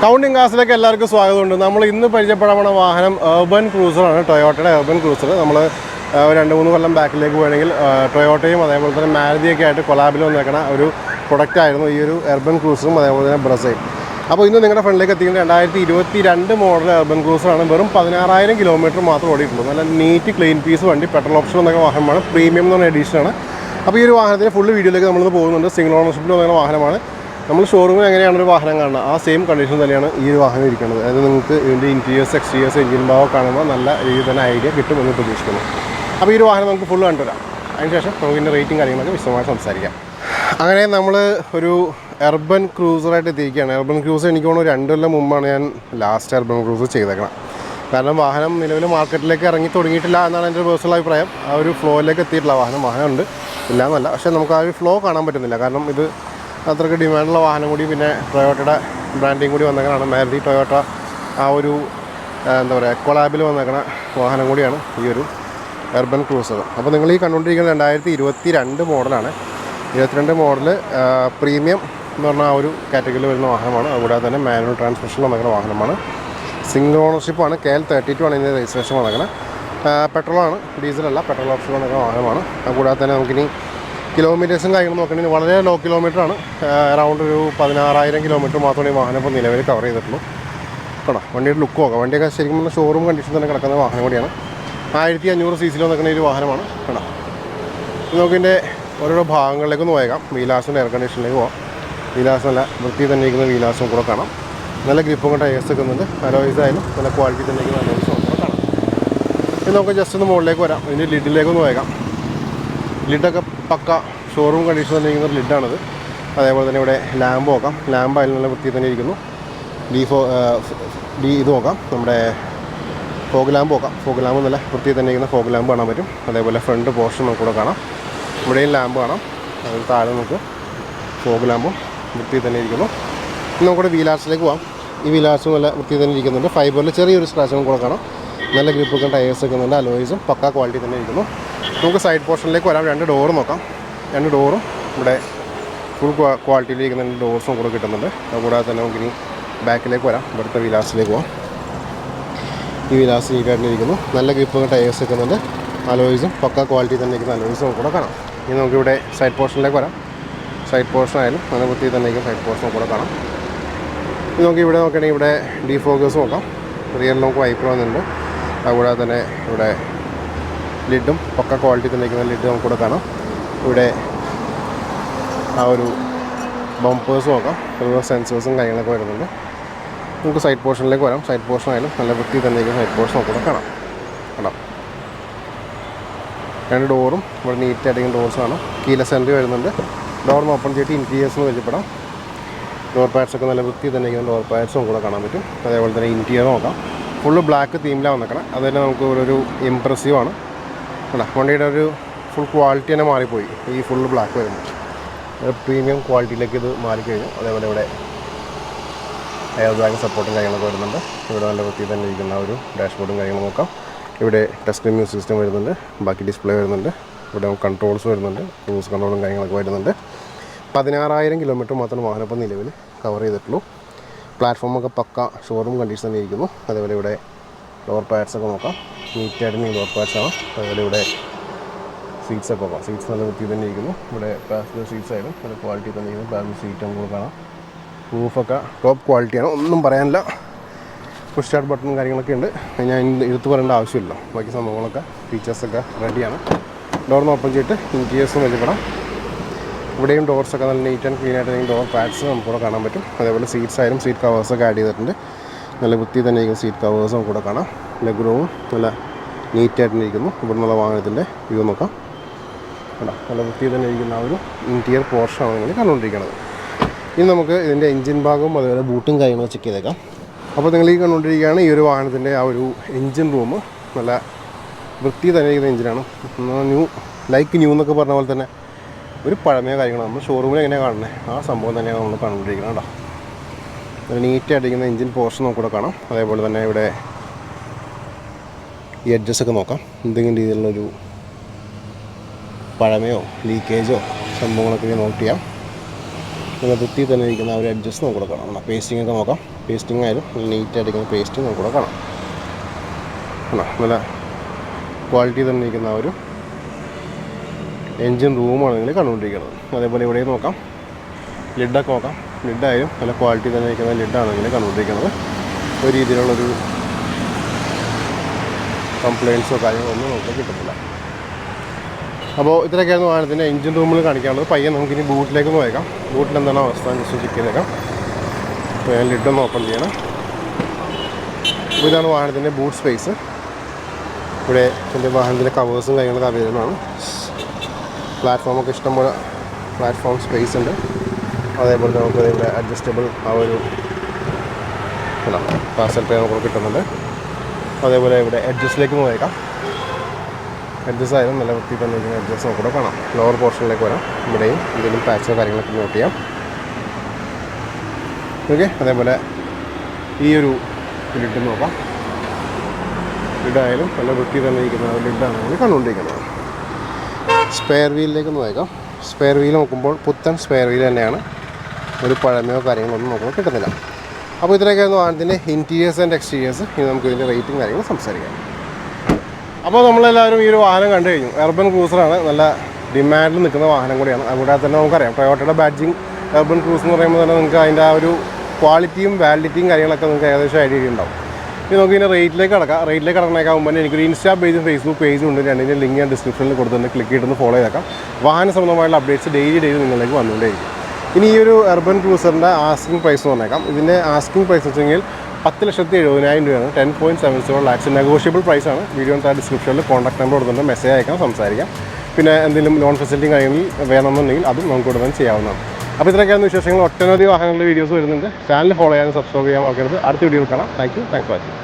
Counting കാസിലേക്ക് എല്ലാവർക്കും സ്വാഗതമുണ്ട്. നമ്മൾ ഇന്ന് പരിചയപ്പെടാൻ വാഹനം അർബൻ ക്രൂസറാണ്. ടൊയോട്ടയുടെ അർബൻ ക്രൂസർ. നമ്മൾ 2-3 കൊല്ലം ബാക്കിലേക്ക് പോവുകയാണെങ്കിൽ ടൊയോട്ടയും അതേപോലെ തന്നെ മാരുതിയൊക്കെ ആയിട്ട് കൊളാബിൽ വന്നേക്കണ ഒരു പ്രൊഡക്റ്റായിരുന്നു ഈ ഒരു അർബൻ ക്രൂസറും അതേപോലെ തന്നെ ബ്രസയും. അപ്പോൾ ഇന്ന് നിങ്ങളുടെ ഫ്രണ്ടിലേക്ക് എത്തിക്കുന്നത് 2022 മോഡൽ അർബൻ ക്രൂസറാണ്. വെറും 16,000 കിലോമീറ്റർ മാത്രം ഓടിയിട്ടുള്ളൂ. നല്ല നീറ്റ് ക്ലീൻ പീസ് വണ്ടി, പെട്രോൾ ഓപ്ഷൻ എന്നൊക്കെ വാഹനമാണ്. പ്രീമിയം എന്ന് പറഞ്ഞ എഡീഷനാണ്. അപ്പോൾ ഈ ഒരു വാഹനത്തിൻ്റെ ഫുൾ വീഡിയോയിലേക്ക് നമ്മളിന്ന് പോകുന്നുണ്ട്. സിംഗിൾ ഓണർഷിപ്പിൽ വന്ന വാഹനമാണ്. നമ്മൾ ഷോറൂമിൽ എങ്ങനെയാണ് ഒരു വാഹനം കാണുന്നത് ആ സെയിം കണ്ടീഷൻ തന്നെയാണ് ഈ ഒരു വാഹനം ഇരിക്കുന്നത്. അതായത് നിങ്ങൾക്ക് ഇതിൻ്റെ ഇൻറ്റീരിയേഴ്സ് എക്സ്റ്റീരിയേഴ്സ് എഞ്ചിൻ ഭാഗം കാണുമ്പോൾ നല്ല രീതിയിൽ തന്നെ ഐഡിയ കിട്ടുമെന്ന് പ്രതീക്ഷിക്കുന്നു. അപ്പോൾ ഈ ഒരു വാഹനം നമുക്ക് ഫുൾ കണ്ടുവരാം. അതിനുശേഷം നമുക്ക് ഇതിൻ്റെ റേറ്റിംഗ് കാര്യങ്ങളൊക്കെ വിശദമായി സംസാരിക്കാം. അങ്ങനെ നമ്മൾ ഒരു അർബൻ ക്രൂസറായിട്ട് എത്തിയിരിക്കുകയാണ്. അർബൻ ക്രൂസർ എനിക്ക് തോന്നുന്നു 2 കൊല്ലം മുമ്പാണ് ഞാൻ ലാസ്റ്റ് അർബൻ ക്രൂസർ ചെയ്തേക്കണം. കാരണം വാഹനം നിലവിൽ മാർക്കറ്റിലേക്ക് ഇറങ്ങി തുടങ്ങിയിട്ടില്ല എന്നാണ് എൻ്റെ പേഴ്സണൽ അഭിപ്രായം. ആ ഒരു ഫ്ലോയിലേക്ക് എത്തിയിട്ടില്ല. വാഹനമുണ്ട്, ഇല്ല എന്നല്ല, പക്ഷേ നമുക്ക് ആ ഒരു ഫ്ലോ കാണാൻ പറ്റുന്നില്ല. കാരണം ഇത് അത്രയ്ക്ക് ഡിമാൻഡുള്ള വാഹനം കൂടി, പിന്നെ ടൊയോട്ടയുടെ ബ്രാൻഡിങ് കൂടി വന്നേക്കണാണ്. മാരുതി ടൊയോട്ട ആ ഒരു എന്താ പറയുക കൊളാബിൽ വന്നേക്കണ വാഹനം കൂടിയാണ് ഈ ഒരു അർബൻ ക്രൂസർ. അപ്പോൾ നിങ്ങൾ ഈ കണ്ടുകൊണ്ടിരിക്കുന്നത് 2022 മോഡലാണ്. 22 മോഡൽ പ്രീമിയം എന്ന് പറഞ്ഞാൽ ആ ഒരു കാറ്റഗറിയിൽ വരുന്ന വാഹനമാണ്. അതുകൂടാതെ തന്നെ മാനുവൽ ട്രാൻസ്മിഷൻ വന്നേക്കുന്ന വാഹനമാണ്. സിംഗിൾ ഓണർഷിപ്പാണ്. KL32 ആണ് ഇതിൻ്റെ രജിസ്ട്രേഷൻ വന്നേക്കുന്നത്. പെട്രോളാണ്, ഡീസലല്ല, പെട്രോൾ ഓപ്ഷൻ വന്നേക്കുന്ന വാഹനമാണ്. അതുകൂടാതെ തന്നെ നമുക്കിനി കിലോമീറ്റേഴ്സും കാര്യങ്ങളും നോക്കണമെങ്കിൽ വളരെ ലോ കിലോമീറ്ററാണ്. അറൗണ്ട് ഒരു 16,000 കിലോമീറ്റർ മാത്രമേ ഈ വാഹനം ഇപ്പോൾ നിലവിൽ കവർ ചെയ്തിട്ടുള്ളൂ. കേട്ടോ, വണ്ടിയുടെ ലുക്ക് നോക്കാം. വണ്ടിയൊക്കെ ശരിക്കും പറഞ്ഞാൽ ഷോറൂം കണ്ടീഷൻ തന്നെ കിടക്കുന്ന വാഹനം കൂടിയാണ്. 1500 cc നിൽക്കുന്ന ഒരു വാഹനമാണ്. കേട്ടോ, നമുക്കിതിൻ്റെ ഓരോരോ ഭാഗങ്ങളിലേക്കൊന്ന് പോയേക്കാം. വീലാസിൻ്റെ എയർ കണ്ടീഷനിലേക്ക് പോകാം. വീലാസ് നല്ല വൃത്തി തന്നെ ഇരിക്കുന്ന വീലാസും കൂടെ കാണാം. നല്ല ഗ്രിപ്പും കൊണ്ട് ടയേഴ്സ് വെക്കുന്നുണ്ട്. അലോയ്സ് ആയാലും നല്ല ക്വാളിറ്റി തന്നെ ഇരിക്കുന്ന അലോയ്സും കൂടെ കാണാം. ഇനി നമുക്ക് ജസ്റ്റ് ഒന്ന് മുകളിലേക്ക് വരാം. ഇതിൻ്റെ ലിഡിലേക്കൊന്ന് പോയേക്കാം. ലിഡൊക്കെ പക്ക ഷോറൂം കണ്ടീഷൻ തന്നെ ഇരിക്കുന്ന ലിഡാണിത്. അതേപോലെ തന്നെ ഇവിടെ ലാമ്പ് നോക്കാം. ലാമ്പ് അതിൽ നല്ല വൃത്തി തന്നെ ഇരിക്കുന്നു. ഇത് നോക്കാം, നമ്മുടെ ഫോഗ് ലാമ്പ് നോക്കാം. ഫോഗ് ലാമ്പ് നല്ല വൃത്തി തന്നെ ഇരിക്കുന്ന ഫോഗ് ലാമ്പ് കാണാൻ പറ്റും. അതേപോലെ ഫ്രണ്ട് പോർഷൻ നമുക്കൂടെ കാണാം. ഇവിടെയും ലാമ്പ് കാണാം. അതിന് താഴെ നമുക്ക് ഫോഗ് ലാമ്പും വൃത്തി തന്നെ ഇരിക്കുന്നു. ഇനി നമുക്കിവിടെ വീലാർസിലേക്ക് പോകാം. ഈ വീലാർസും നല്ല വൃത്തി തന്നെ ഇരിക്കുന്നുണ്ട്. ഫൈബറിൽ ചെറിയൊരു സ്ക്രാച്ചും കൂടെ കാണാം. നല്ല ഗ്രിപ്പൊക്കെ ടയേഴ്സ് വെക്കുന്നുണ്ട്. അലോയ്സും പക്ക ക്വാളിറ്റി തന്നെ ഇരിക്കുന്നു. നമുക്ക് സൈഡ് പോർഷനിലേക്ക് വരാം. 2 ഡോറ് നോക്കാം. 2 ഡോറും ഇവിടെ ഫുൾ ക്വാളിറ്റിയിലിരിക്കുന്ന ഡോർസും കൂടെ കിട്ടുന്നുണ്ട്. അതുകൂടാതെ തന്നെ നമുക്കിനി ബാക്കിലേക്ക് വരാം. ഇവിടുത്തെ വിലാസിലേക്ക് പോകാം. ഈ വിലാസ് നീറ്റായിട്ടിരിക്കുന്നു. നല്ല ഗ്രിപ്പൊക്കെ ടയേഴ്സ് വെക്കുന്നുണ്ട്. അലോയ്സും പക്ക ക്വാളിറ്റി തന്നെ ഇരിക്കുന്ന അലോയ്സും കൂടെ കാണാം. ഇനി നമുക്കിവിടെ സൈഡ് പോർഷനിലേക്ക് വരാം. സൈഡ് പോർഷൻ ആയാലും നല്ല വൃത്തി തന്നെ ഇരിക്കുന്ന സൈഡ് പോർഷനും കൂടെ കാണാം. ഇനി നമുക്ക് ഇവിടെ നോക്കുകയാണെങ്കിൽ ഇവിടെ ഡീഫോക്കേഴ്സ് നോക്കാം. റിയൽ നമുക്ക് വൈപ്പർ വന്നിട്ടുണ്ട്. അതുകൂടാതെ തന്നെ ഇവിടെ ലിഡും പക്ക ക്വാളിറ്റി തന്നെ ഇരിക്കുന്ന ലിഡ് നമുക്കിവിടെ കാണാം. ഇവിടെ ആ ഒരു ബമ്പേഴ്സ് നോക്കാം. അതുപോലെ സെൻസേഴ്സും കാര്യങ്ങളൊക്കെ വരുന്നുണ്ട്. നമുക്ക് സൈഡ് പോർഷനിലേക്ക് വരാം. സൈഡ് പോർഷൻ ആയാലും നല്ല വൃത്തി തന്നെ ഇരിക്കുന്ന സൈഡ് പോർഷൻ നമുക്കിവിടെ കാണാം. 2 ഡോറും ഇവിടെ നീറ്റായിട്ടിരിക്കുന്ന ഡോർസ് കാണാം. കീലെസ് എൻട്രി വരുന്നുണ്ട്. ഡോറിന് ഓപ്പൺ ചെയ്തിട്ട് ഇൻറ്റീരിയേഴ്സ് പരിചയപ്പെടാം. ഡോർ പാഡ്സൊക്കെ നല്ല വൃത്തി തന്നെ ഇരിക്കുന്ന ഡോർ പാഡ്സും കൂടെ കാണാൻ പറ്റും. അതേപോലെ തന്നെ ഇൻറ്റീരിയർ നോക്കാം. ഫുള്ള് ബ്ലാക്ക് തീമിലാണ് വന്നേക്കണം. അത് തന്നെ നമുക്ക് ഒരു ഇമ്പ്രസീവാണ്. അല്ല, വണ്ടിയുടെ ഒരു ഫുൾ ക്വാളിറ്റി തന്നെ മാറിപ്പോയി ഈ ഫുള്ള് ബ്ലാക്ക് വരുമ്പോൾ. പ്രീമിയം ക്വാളിറ്റിയിലേക്ക് ഇത് മാറിക്കഴിഞ്ഞു. അതേപോലെ ഇവിടെ എയർ ബാഗ് സപ്പോർട്ടും കാര്യങ്ങളൊക്കെ വരുന്നുണ്ട്. ഇവിടെ നല്ല വൃത്തി തന്നെ ഇരിക്കുന്ന ഒരു ഡാഷ്ബോർഡും കാര്യങ്ങളും നോക്കാം. ഇവിടെ ടച്ച് സ്ക്രീൻ മ്യൂസിക് സിസ്റ്റം വരുന്നുണ്ട്. ബാക്കി ഡിസ്പ്ലേ വരുന്നുണ്ട്. ഇവിടെ കൺട്രോൾസ് വരുന്നുണ്ട്. ക്രൂസ് കൺട്രോളും കാര്യങ്ങളൊക്കെ വരുന്നുണ്ട്. 16,000 കിലോമീറ്റർ മാത്രം വാഹനം ഇപ്പോൾ നിലവിൽ കവർ ചെയ്തിട്ടുള്ളൂ. പ്ലാറ്റ്ഫോമൊക്കെ പക്ക ഷോറൂം കണ്ടീഷൻ തന്നെ ഇരിക്കുന്നു. അതേപോലെ ഇവിടെ ഡോർ പാഡ്സൊക്കെ നോക്കാം. നീറ്റായിട്ട് ഡോർ പാഡ്സാണ്. അതുപോലെ ഇവിടെ സീറ്റ്സൊക്കെ നോക്കാം. സീറ്റ്സ് നല്ല വൃത്തി തന്നെ ഇരിക്കുന്നു. ഇവിടെ പാസഞ്ചർ സീറ്റ്സ് ആയാലും നല്ല ക്വാളിറ്റി തന്നെ ഇരിക്കുന്നു. പാസഞ്ചർ സീറ്റും കൂടെ കാണാം. റൂഫൊക്കെ ടോപ്പ് ക്വാളിറ്റിയാണ്, ഒന്നും പറയാനില്ല. പുഷ് സ്റ്റാർട്ട് ബട്ടണും കാര്യങ്ങളൊക്കെ ഉണ്ട്. ഞാൻ എടുത്ത് പറയേണ്ട ആവശ്യമില്ല. ബാക്കി സംഭവങ്ങളൊക്കെ ഫീച്ചേഴ്സൊക്കെ റെഡിയാണ്. ഡോറിന് ഓപ്പൺ ചെയ്തിട്ട് ഇൻറ്റീരിയേഴ്സും വലിയപ്പെടാം. ഇവിടെയും ഡോർസൊക്കെ നല്ല നീറ്റ് ആൻഡ് ക്ലീൻ ആയിട്ട് ഡോർ പാഡ്സ് നമുക്കിവിടെ കാണാൻ പറ്റും. അതേപോലെ സീറ്റ്സ് ആയാലും സീറ്റ് കവേഴ്സൊക്കെ ആഡ് ചെയ്തിട്ടുണ്ട്. നല്ല വൃത്തി തന്നെ ഇരിക്കുന്ന സീറ്റ് കവേഴ്സും നമുക്കിവിടെ കാണാം. ലെഗ് റൂമും നല്ല നീറ്റായിട്ടിരിക്കുന്നു. ഇവിടെ നിന്നുള്ള വാഹനത്തിൻ്റെ വ്യൂ നോക്കാം. നല്ല വൃത്തി തന്നെ ഇരിക്കുന്ന ആ ഒരു ഇൻറ്റീരിയർ പോർഷനാണ് നിങ്ങൾ കണ്ടുകൊണ്ടിരിക്കുന്നത്. ഇനി നമുക്ക് ഇതിൻ്റെ എൻജിൻ ഭാഗവും അതേപോലെ ബൂട്ടും കാര്യങ്ങളും ചെക്ക് ചെയ്തേക്കാം. അപ്പോൾ നിങ്ങൾ ഈ കണ്ടുകൊണ്ടിരിക്കുകയാണ് ഈ ഒരു വാഹനത്തിൻ്റെ ആ ഒരു എൻജിൻ റൂം. നല്ല വൃത്തി തന്നെ ഇരിക്കുന്ന എൻജിനാണ്. ന്യൂ എന്നൊക്കെ പറഞ്ഞ പോലെ തന്നെ ഒരു പഴമയോ കാര്യങ്ങളോ നമ്മൾ ഷോറൂമിൽ എങ്ങനെയാണ് കാണുന്നത് ആ സംഭവം തന്നെയാണ് നമ്മൾ കണ്ടുകൊണ്ടിരിക്കുന്നത്. കേട്ടോ, നല്ല നീറ്റായിട്ടിരിക്കുന്ന എൻജിൻ പോർഷൻ നമുക്കിവിടെ കാണാം. അതേപോലെ തന്നെ ഇവിടെ ഈ എഡ്ജസൊക്കെ നോക്കാം. എന്തെങ്കിലും രീതിയിലുള്ളൊരു പഴമയോ ലീക്കേജോ സംഭവങ്ങളൊക്കെ നോട്ട് ചെയ്യാം. നല്ല വൃത്തി തന്നെ ഇരിക്കുന്ന ഒരു അഡ്ജസ്റ്റ് നമുക്ക് കൂടെ കാണാം. പേസ്റ്റിംഗ് ഒക്കെ നോക്കാം. പേസ്റ്റിംഗ് ആയാലും നല്ല നീറ്റായിട്ടിരിക്കുന്ന പേസ്റ്റിംഗ് നമുക്ക് കൂടെ കാണാം. നല്ല ക്വാളിറ്റി തന്നെ ഇരിക്കുന്ന ഒരു എൻജിൻ റൂമാണ് നിങ്ങൾ കണ്ടുകൊണ്ടിരിക്കുന്നത്. അതേപോലെ ഇവിടെ നോക്കാം, ലിഡൊക്കെ നോക്കാം. ലിഡായാലും നല്ല ക്വാളിറ്റി തന്നെ ഇരിക്കുന്ന ലിഡാണ് നിങ്ങൾ കണ്ടുകൊണ്ടിരിക്കുന്നത്. ഒരു രീതിയിലുള്ളൊരു കംപ്ലയിൻസോ കാര്യങ്ങളോ ഒന്നും നമുക്ക് കിട്ടത്തില്ല. അപ്പോൾ ഇത്രയൊക്കെയായിരുന്നു വാഹനത്തിൻ്റെ എഞ്ചിൻ റൂമിൽ കാണിക്കാനുള്ളത്. പയ്യെ നമുക്കിനി ബൂട്ടിലേക്ക് നോക്കാം. ബൂട്ടിൽ എന്താണ് അവസ്ഥ ജസ്റ്റ് ചെക്ക് ചെയ്തേക്കാം. അപ്പോൾ ഞാൻ ലിഡൊന്ന് ഓപ്പൺ ചെയ്യണം. അപ്പോൾ ഇതാണ് വാഹനത്തിൻ്റെ ബൂട്ട് സ്പേസ്. ഇവിടെ എൻ്റെ വാഹനത്തിൻ്റെ കവേഴ്സും കാര്യങ്ങളൊക്കെ അവൈലബിൾ ആണ്. പ്ലാറ്റ്ഫോമൊക്കെ ഇഷ്ടംപോലെ പ്ലാറ്റ്ഫോം സ്പേസ് ഉണ്ട്. അതേപോലെ നമുക്ക് ഇവിടെ അഡ്ജസ്റ്റബിൾ ആ ഒരു പാർസൽ പേ നമുക്ക് കിട്ടുന്നുണ്ട്. അതേപോലെ ഇവിടെ എഡ്ജസ്റ്റിലേക്ക് നോക്കാം. എഡ്ജസ് ആയാലും നല്ല വൃത്തി തന്നെ എഡ്ജസ് നമുക്കിവിടെ കാണാം. ലോവർ പോർഷനിലേക്ക് വരാം. ഇവിടെയും എന്തെങ്കിലും പാച്ചോ കാര്യങ്ങളൊക്കെ നോട്ട് ചെയ്യാം. ഓക്കെ, അതേപോലെ ഈ ഒരു ലിഡ് നോക്കാം. ലിഡായാലും നല്ല വൃത്തി തന്നെ ഇരിക്കുന്ന ലിഡാണ് നമ്മൾ കണ്ടുകൊണ്ടിരിക്കുന്നത്. സ്പെയർ വീലിലേക്ക് നോക്കാം. സ്പെയർ വീൽ നോക്കുമ്പോൾ പുത്തൻ സ്പെയർ വീൽ തന്നെയാണ്. ഒരു പഴമയോ കാര്യങ്ങളൊന്നും നോക്കുമ്പോൾ കിട്ടുന്നില്ല. അപ്പോൾ ഇത്രയൊക്കെയായിരുന്നു വാഹനത്തിൻ്റെ ഇൻറ്റീരിയേഴ്സ് ആൻഡ് എക്സ്റ്റീരിയേഴ്സ്. ഇനി നമുക്ക് ഇതിൻ്റെ റേറ്റും കാര്യങ്ങളും സംസാരിക്കാം. അപ്പോൾ നമ്മളെല്ലാവരും ഈ ഒരു വാഹനം കണ്ടു കഴിഞ്ഞു. അർബൻ ക്രൂസറാണ്. നല്ല ഡിമാൻഡിൽ നിൽക്കുന്ന വാഹനം കൂടിയാണ്. അതുകൂടാതെ തന്നെ നമുക്കറിയാം ടൊയോട്ടയുടെ ബാഡ്ജിങ് അർബൻ ക്രൂസ് എന്ന് പറയുമ്പോൾ തന്നെ നിങ്ങൾക്ക് അതിൻ്റെ ആ ഒരു ക്വാളിറ്റിയും വാലിഡിറ്റിയും കാര്യങ്ങളൊക്കെ നിങ്ങൾക്ക് ഏകദേശം ഐഡിയ ഉണ്ടാവും. ഇനി നമുക്ക് ഇതിൻ്റെ റേറ്റിലേക്ക് കടക്കാം. റേറ്റിലേക്ക് കടക്കുന്നേക്കാൻ മുമ്പ് എനിക്കൊരു ഇൻസ്റ്റാ പേജും ഫേസ്ബുക്ക് പേജും ഉണ്ട്. രണ്ടിൻ്റെ ലിങ്ക് ഞാൻ ഡിസ്ക്രിപ്ഷനിൽ കൊടുത്തിട്ടുണ്ട്. ക്ലിക്ക് ചെയ്തൊന്ന് ഫോളോ ചെയ്തേക്കാം. വാഹന സംബന്ധമായിട്ടുള്ള അപ്ഡേറ്റ്സ് ഡെയിലി നിങ്ങളിലേക്ക് വന്നുകൊണ്ടേയിരിക്കും. ഇനി ഈ ഒരു അർബൻ ക്രൂസറിൻ്റെ ആസ്കിംഗ് പ്രൈസ് വന്നേക്കാം. ഇതിൻ്റെ ആസ്കിംഗ് പ്രൈസ് വെച്ചെങ്കിൽ 10,70,000 രൂപയാണ്. 10.70 lakhs നെഗോഷ്യബിൾ പ്രൈസാണ്. വീഡിയോ ഡിസ്ക്രിപ്ഷനിൽ കോൺടാക്ട് നമ്പർ കൊടുത്തിട്ടുണ്ട്. മെസ്സേജ് അയക്കാം, സംസാരിക്കാം. പിന്നെ എന്തെങ്കിലും ലോൺ ഫെസിലിറ്റി കാര്യങ്ങളിൽ വേണമെന്നുണ്ടെങ്കിൽ അതും നമുക്ക് ഉടനെ ചെയ്യാവുന്നതാണ്. അപ്പോൾ ഇത്രയൊക്കെയാണ് വിശേഷങ്ങൾ. ഒട്ടനവധി വാഹനങ്ങളുടെ വീഡിയോസ് വരുന്നുണ്ട്. ചാനൽ ഫോളോ ചെയ്യാനും സബ്സ്ക്രൈബ് ചെയ്യാൻ നോക്കരുത്. അടുത്ത വീഡിയോയിൽ കാണാം. Thank you. Thanks for watching.